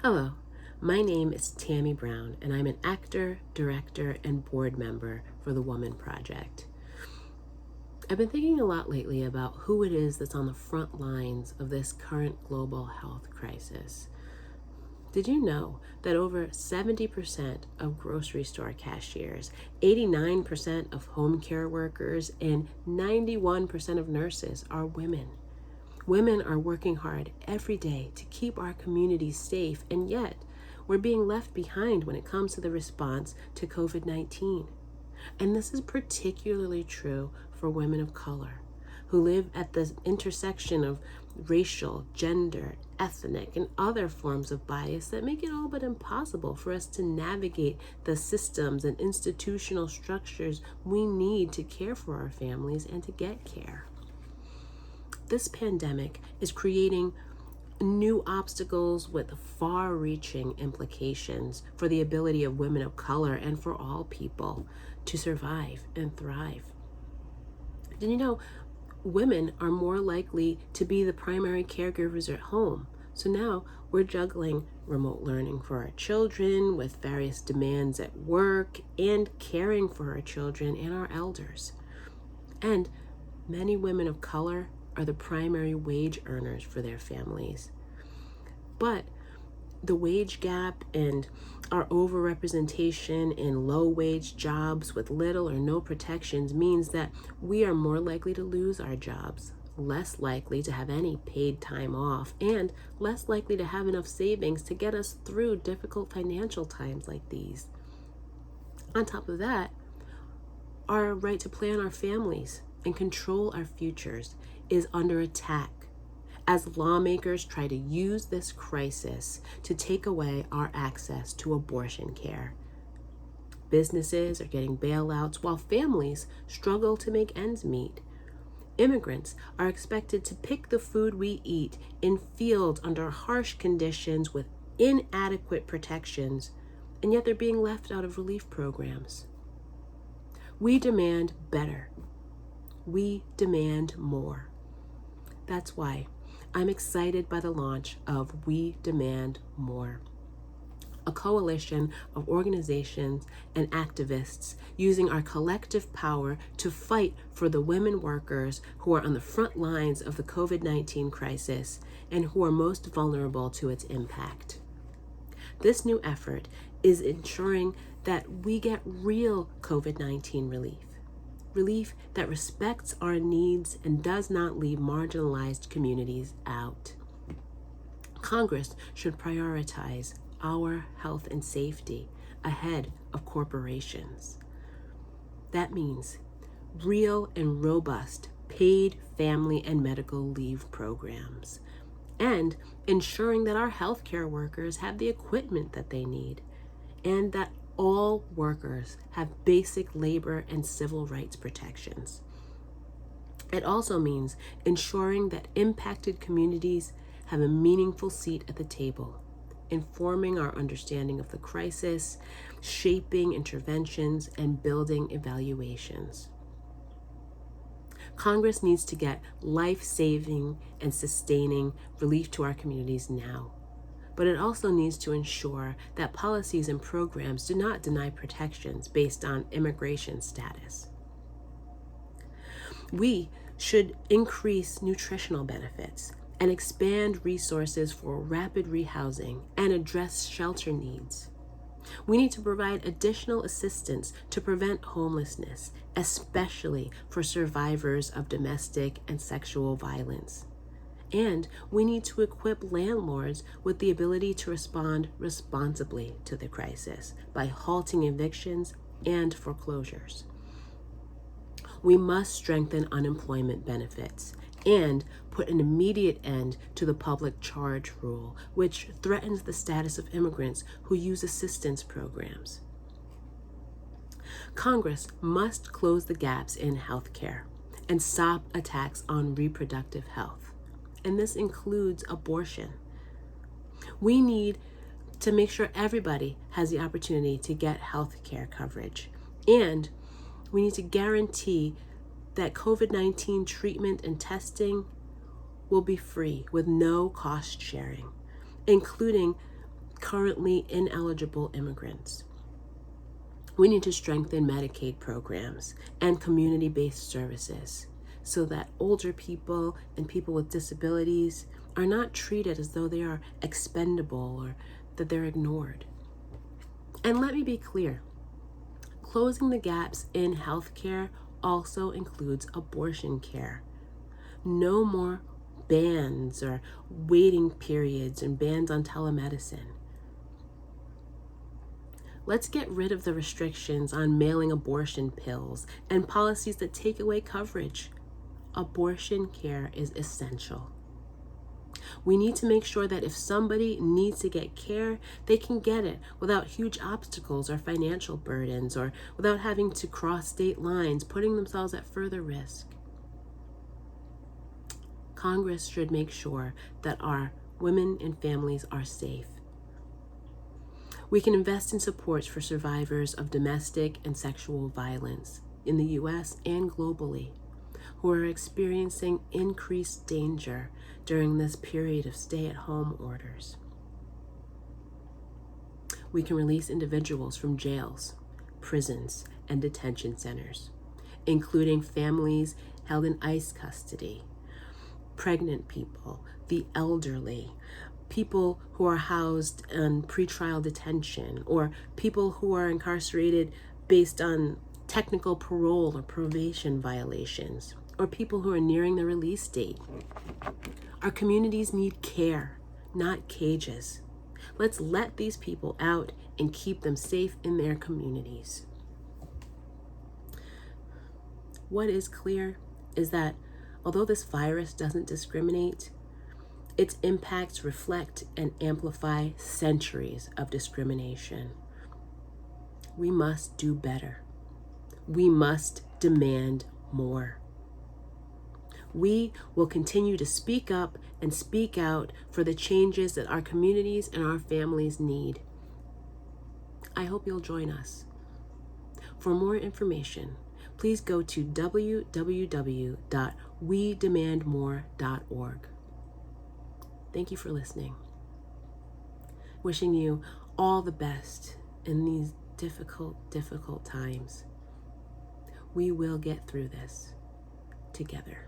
Hello, my name is Tammy Brown, and I'm an actor, director, and board member for the Womxn Project. I've been thinking a lot lately about who it is that's on the front lines of this current global health crisis. Did you know that over 70% of grocery store cashiers, 89% of home care workers, and 91% of nurses are women? Women are working hard every day to keep our communities safe, and yet we're being left behind when it comes to the response to COVID-19. And this is particularly true for women of color who live at the intersection of racial, gender, ethnic, and other forms of bias that make it all but impossible for us to navigate the systems and institutional structures we need to care for our families and to get care. This pandemic is creating new obstacles with far-reaching implications for the ability of women of color and for all people to survive and thrive. Did you know women are more likely to be the primary caregivers at home? So now we're juggling remote learning for our children with various demands at work and caring for our children and our elders. And many women of color are the primary wage earners for their families. But the wage gap and our overrepresentation in low-wage jobs with little or no protections means that we are more likely to lose our jobs, less likely to have any paid time off, and less likely to have enough savings to get us through difficult financial times like these. On top of that, our right to plan our families and control our futures is under attack as lawmakers try to use this crisis to take away our access to abortion care. Businesses are getting bailouts while families struggle to make ends meet. Immigrants are expected to pick the food we eat in fields under harsh conditions with inadequate protections, and yet they're being left out of relief programs. We demand better. We demand more. That's why I'm excited by the launch of We Demand More, a coalition of organizations and activists using our collective power to fight for the women workers who are on the front lines of the COVID-19 crisis and who are most vulnerable to its impact. This new effort is ensuring that we get real COVID-19 relief that respects our needs and does not leave marginalized communities out. Congress should prioritize our health and safety ahead of corporations. That means real and robust paid family and medical leave programs, and ensuring that our healthcare workers have the equipment that they need, and that all workers have basic labor and civil rights protections. It also means ensuring that impacted communities have a meaningful seat at the table, informing our understanding of the crisis, shaping interventions, and building evaluations. Congress needs to get life-saving and sustaining relief to our communities now. But it also needs to ensure that policies and programs do not deny protections based on immigration status. We should increase nutritional benefits and expand resources for rapid rehousing and address shelter needs. We need to provide additional assistance to prevent homelessness, especially for survivors of domestic and sexual violence. And we need to equip landlords with the ability to respond responsibly to the crisis by halting evictions and foreclosures. We must strengthen unemployment benefits and put an immediate end to the public charge rule, which threatens the status of immigrants who use assistance programs. Congress must close the gaps in healthcare and stop attacks on reproductive health. And this includes abortion. We need to make sure everybody has the opportunity to get health care coverage. And we need to guarantee that COVID-19 treatment and testing will be free with no cost sharing, including currently ineligible immigrants. We need to strengthen Medicaid programs and community-based services so that older people and people with disabilities are not treated as though they are expendable or that they're ignored. And let me be clear, closing the gaps in healthcare also includes abortion care. No more bans or waiting periods and bans on telemedicine. Let's get rid of the restrictions on mailing abortion pills and policies that take away coverage. Abortion care is essential. We need to make sure that if somebody needs to get care, they can get it without huge obstacles or financial burdens or without having to cross state lines, putting themselves at further risk. Congress should make sure that our women and families are safe. We can invest in supports for survivors of domestic and sexual violence in the U.S. and globally who are experiencing increased danger during this period of stay-at-home orders. We can release individuals from jails, prisons, and detention centers, including families held in ICE custody, pregnant people, the elderly, people who are housed in pretrial detention, or people who are incarcerated based on technical parole or probation violations, or people who are nearing the release date. Our communities need care, not cages. Let's let these people out and keep them safe in their communities. What is clear is that although this virus doesn't discriminate, its impacts reflect and amplify centuries of discrimination. We must do better. We must demand more. We will continue to speak up and speak out for the changes that our communities and our families need. I hope you'll join us. For more information, please go to www.wedemandmore.org. Thank you for listening. Wishing you all the best in these difficult times. We will get through this together.